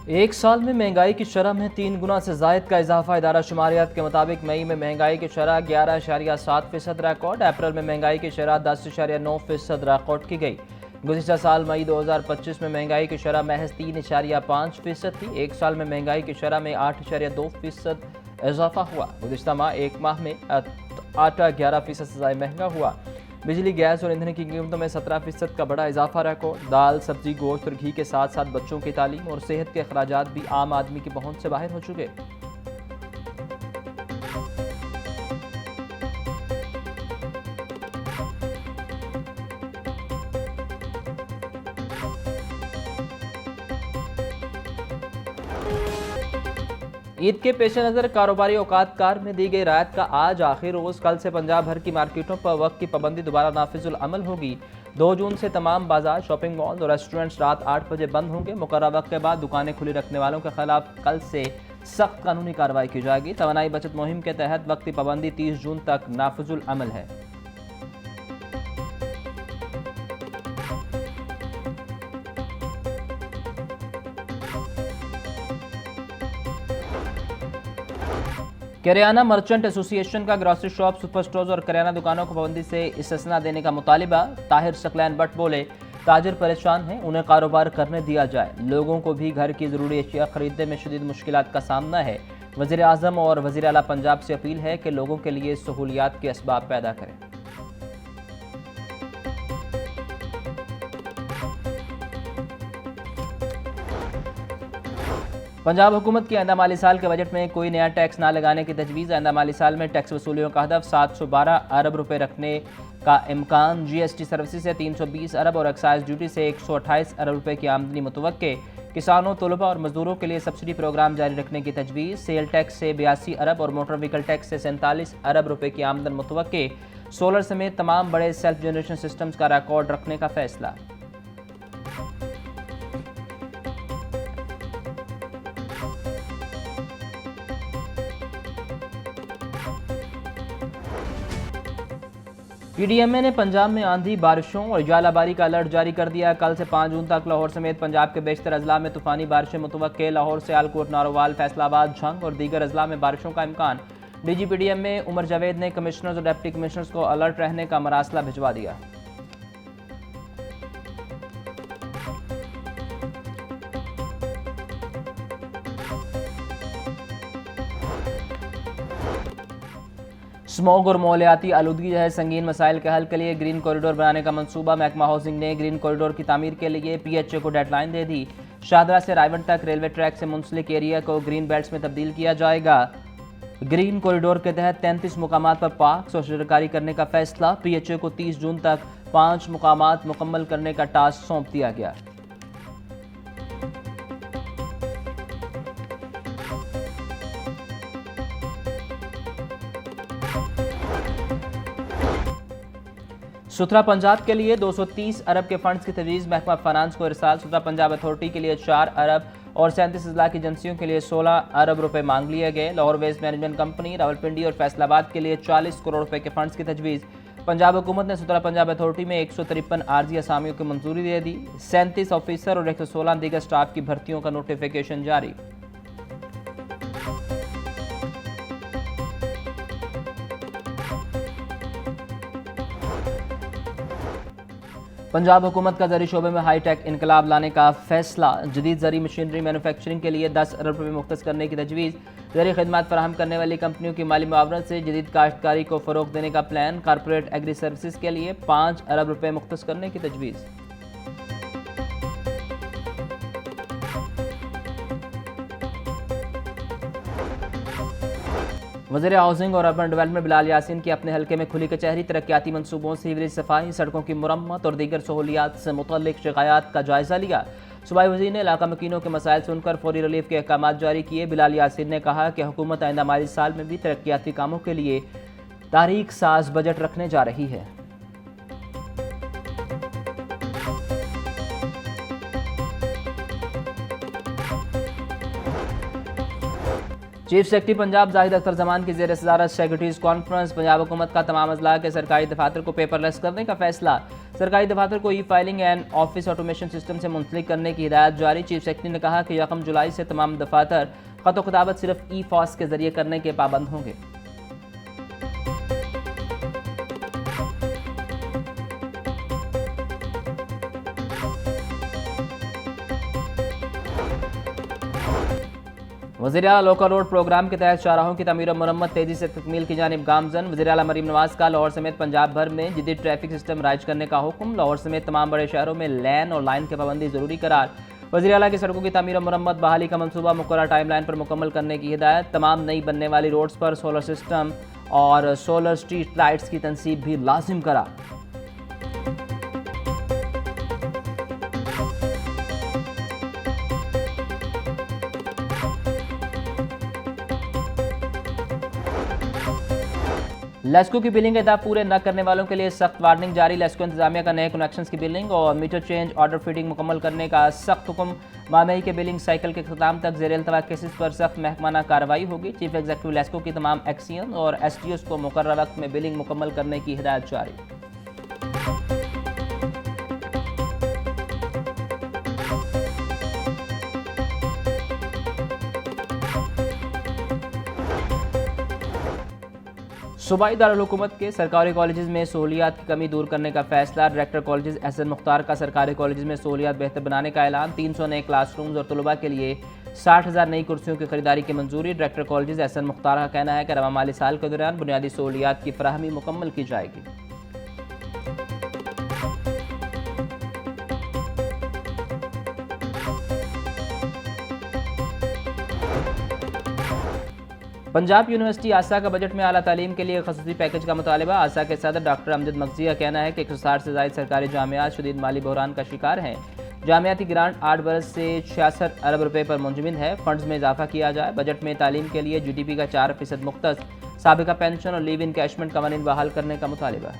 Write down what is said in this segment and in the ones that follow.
एक साल में महंगाई की शरह में 3 गुना से जायद का इजाफा। इदारा शुमारियात के मुताबिक मई में महंगाई की शरह 11.7% रिकॉर्ड। अप्रैल में महंगाई की शरह 10.9% रिकॉर्ड की गई। गुज़िश्ता साल मई 2025 में महंगाई की शरह महज 3.5% थी। एक साल में महंगाई की शरह में 8.2% इजाफा हुआ। गुज़िश्ता माह एक माह में आटा 11% से ज़्यादा महंगा हुआ। बिजली, गैस और ईंधन की कीमतों में 17% का बड़ा इजाफा रिकॉर्ड। दाल, सब्जी, गोश्त और घी के साथ साथ बच्चों की तालीम और सेहत के अखराजात भी आम आदमी की पहुंच से बाहर हो चुके। ईद के पेश नज़र कारोबारी औकात कार में दी गई रायत का आज आखिर रोज़। कल से पंजाब भर की मार्केटों पर वक्त की पाबंदी दोबारा नाफिजुल अमल होगी। 2 जून से तमाम बाजार, शॉपिंग मॉल और रेस्टोरेंट्स रात 8 बजे बंद होंगे। मुकर्रर वक्त के बाद दुकानें खुली रखने वालों के खिलाफ कल से सख्त कानूनी कार्रवाई की जाएगी। तवानाई बचत मुहिम के तहत वक्त की पाबंदी 30 जून तक नाफिजुल अमल है। करियाना मर्चेंट एसोसिएशन का ग्रॉसरी शॉप, सुपर स्टोर्स और करियाना दुकानों को पाबंदी से इस्तिस्ना देने का मुतालिबा। ताहिर सकलैन भट्ट बोले, ताजिर परेशान हैं, उन्हें कारोबार करने दिया जाए। लोगों को भी घर की ज़रूरी अशिया खरीदने में शदीद मुश्किलात का सामना है। वज़ीर आज़म और वज़ीर आला पंजाब से अपील है कि लोगों के लिए सहूलियात के असबाब पैदा करें। पंजाब हुकूमत की आइंदा माली साल के बजट में कोई नया टैक्स ना लगाने की तजवीज़। आइंदा माली साल में टैक्स वसूलियों का हदफ 712 अरब रुपए रखने का इम्कान। GST सर्विस से 320 अरब और एक्साइज ड्यूटी से 128 अरब रुपए की आमदनी मुतवक्के। किसानों, तलबा और मजदूरों के लिए सब्सिडी प्रोग्राम जारी रखने की तजवीज़। सेल टैक्स से 82 अरब और मोटर व्हीकल टैक्स से 47 अरब रुपए की आमदन मुतवक्के। सोलर समेत तमाम बड़े सेल्फ जनरेशन सिस्टम्स का रिकॉर्ड रखने का फैसला। PDMA ने पंजाब में आंधी, बारिशों और जालाबारी का अलर्ट जारी कर दिया। कल से 5 जून तक लाहौर समेत पंजाब के बेशतर अजला में तूफानी बारिशें मुतवक्के। लाहौर, सियालकोट, नारोवाल, फैसलाबाद, झंग और दीगर अजला में बारिशों का इम्कान। DG PDMA उमर जावेद ने कमिश्नर्स और डिप्टी कमिश्नर्स को अलर्ट रहने का मरासला भिजवा दिया। स्मॉग और माहौलियाती आलूदगी जैसे संगीन मसाइल के हल के लिए ग्रीन कॉरिडोर बनाने का मंसूबा। महकमा हाउसिंग ने ग्रीन कॉरिडोर की तामीर के लिए PHA को डेडलाइन दे दी। शाहदरा से रायवन तक रेलवे ट्रैक से मुंसलिक एरिया को ग्रीन बेल्ट्स में तब्दील किया जाएगा। ग्रीन कॉरिडोर के तहत 33 मुकामात पर पार्क्स और शजरकारी करने का फैसला। PHA को 30 जून तक 5 मुकामात मुकम्मल करने का टास्क सौंप दिया गया। सुथरा पंजाब के लिए 230 अरब के फंड्स की तजवीज़। महकमा फाइनेंस को इरसाल। सुथरा पंजाब अथॉरिटी के लिए 4 अरब और 37 अजला की एजेंसियों के लिए 16 अरब रुपए मांग लिए गए। Lahore waste management company, Rawalpindi और फैसलाबाद के लिए 40 करोड़ रुपए के फंड्स की तजवीज़। पंजाब हुकूमत ने सुथरा पंजाब अथॉरिटी में 153 आर्जी असामियों की मंजूरी दे दी। 37 ऑफिसर और 116 दीगर स्टाफ की भर्तियों का नोटिफिकेशन जारी। पंजाब हुकूमत का ज़री शोबे में हाईटेक इनकलाब लाने का फैसला। जदीद ज़री मशीनरी मैनुफैक्चरिंग के लिए 10 अरब रुपये मुख्तस करने की तजवीज़। ज़री खदमात फराहम करने वाली कंपनियों की माली मुआवनत से जदीद काश्तकारी को फ़रोग देने का प्लान। कारपोरेट एग्री सर्विसेज के लिए 5 अरब रुपये मुख्तस करने की तजवीज़। वज़ीर हाउसिंग और अर्बन डेवलपमेंट बिलाल यासीन की अपने हल्के में खुली कचहरी। तरक्याती मनसूबों, सीवरेज सफाई, सड़कों की मुरम्मत और दीगर सहूलियात से मुतल्लिक शिकायत का जायजा लिया। सूबाई वज़ीर ने इलाका मकीनों के मसाइल सुनकर फौरी रिलीफ के अहकाम जारी किए। बिलाल यासीन ने कहा कि हुकूमत आइंदा माली साल में भी तरक्याती कामों के लिए तारीख साज बजट रखने जा रही है। चीफ सेक्रेटरी पंजाब जाहिद अख्तर जमान की ज़ेर सदारत सेक्रेटरीज कॉन्फ्रेंस। पंजाब हुकूमत का तमाम अजला के सरकारी दफातर को पेपरलेस करने का फैसला। सरकारी दफातर को ई filing and office automation system से मुंसलिक करने की हिदायत जारी। चीफ सेक्रेटरी ने कहा कि 1 जुलाई से तमाम दफातर खत खिताबत सिर्फ ई फॉस के जरिए करने के पाबंद होंगे। वज़ीर-ए-आला लोकल रोड प्रोग्राम के तहत शाहराहों की तमीर और मरम्मत तेजी से तकमील की जानिब गामजन। वज़ीर-ए-आला मरीम नवाज का लाहौर समेत पंजाब भर में जदीद ट्रैफिक सिस्टम राइज करने का हुक्म। लाहौर समेत तमाम बड़े शहरों में लैन और लाइन की पाबंदी जरूरी करार। वज़ीर-ए-आला की सड़कों की तमीर और मरम्मत बहाली का मनसूबा मुकर्रर टाइमलाइन पर मुकम्मल करने की हिदायत। तमाम नई बनने वाली रोड्स पर सोलर सिस्टम और सोलर स्ट्रीट लाइट्स की तनसीब भी लाजिम करार। लेस्को की बिलिंग अहदाफ पूरे न करने वालों के लिए सख्त वार्निंग जारी। लेस्को इंतजामिया का नए कनेक्शंस की बिलिंग और मीटर चेंज ऑर्डर फीडिंग मुकम्मल करने का सख्त हुक्म। मामई के बिलिंग साइकिल के ख़त्म तक ज़ेर इल्तवा केसेस पर सख्त महकमाना कार्रवाई होगी। चीफ एग्जीक्यूटिव लेस्को की तमाम एक्सियन और एसटीओस को मुकर्रर वक्त में बिलिंग मुकम्मल करने की हिदायत जारी। सूबाई दारुल हुकूमत के सरकारी कॉलेज में सहूलियात की कमी दूर करने का फैसला। डायरेक्टर कॉलेज एहसन मुख्तार का सरकारी कॉलेज में सहूलियात बेहतर बनाने का ऐलान। 300 नए क्लासरूम्स और तलबा के लिए 60,000 नई कुर्सियों की खरीदारी की मंजूरी। डायरेक्टर कॉलेज एहसन मुख्तार का कहना है कि रवा माली साल के दौरान बुनियादी सहूलियात की फराहमी मुकम्मल की जाएगी। पंजाब यूनिवर्सिटी आसा का बजट में आला तालीम के लिए खसूसी पैकेज का मुतालबा। आसा के सदर डॉक्टर अमजद मगजी का कहना है कि 160 से ज़ायद सरकारी जामियात शदीद माली बहरान का शिकार हैं। जामियाती ग्रांट 8 बरस से 66 अरब रुपए पर मुंजमद है। फंड्स में इजाफा किया जाए। बजट में तालीम के लिए GDP का 4% मुख्तस। साबिका पेंशन और लीव इनकैशमेंट कवानीन बहाल करने का मुतालबा।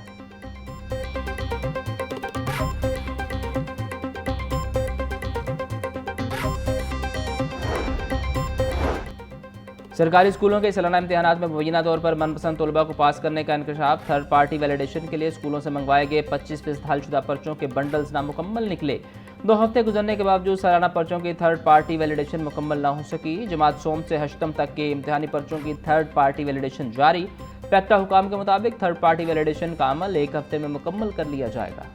सरकारी स्कूलों के सालाना इम्तिहानात में मुबैना तौर पर मनपसंद तलबा को पास करने का इंकशाफ। थर्ड पार्टी वैलिडेशन के लिए स्कूलों से मंगवाए गए 25% हलशुदा पर्चों के बंडल्स नामुकम्मल निकले। 2 हफ्ते गुजरने के बावजूद सालाना पर्चों की थर्ड पार्टी वैलिडेशन मुकम्मल न हो सकी। जमात सोम से हश्तम तक के इम्तिहानी पर्चों की थर्ड पार्टी वैलिडेशन जारी। पैक्टा हुकाम के मुताबिक थर्ड पार्टी वैलिडेशन का अमल 1 हफ्ते में मुकम्मल कर लिया जाएगा।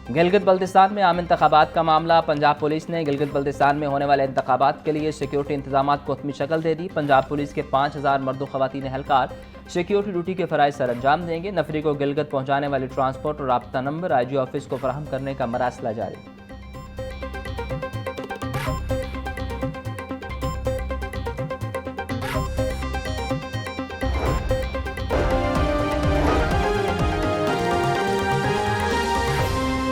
गिलगित बल्तिस्तान में आम इंतखाबात का मामला। पंजाब पुलिस ने गिलगित बल्तिस्तान में होने वाले इंतखाबात के लिए सिक्योरिटी इंतजाम को हतमी शक्ल दे दी। पंजाब पुलिस के 5000 मर्द ख़वातीन एहलकार सिक्योरिटी ड्यूटी के फ़राइज़ सर अंजाम देंगे। नफरी को गिलगित पहुँचाने वाले ट्रांसपोर्ट और राब्ता नंबर IG ऑफिस को फराहम करने का मरासला जारी।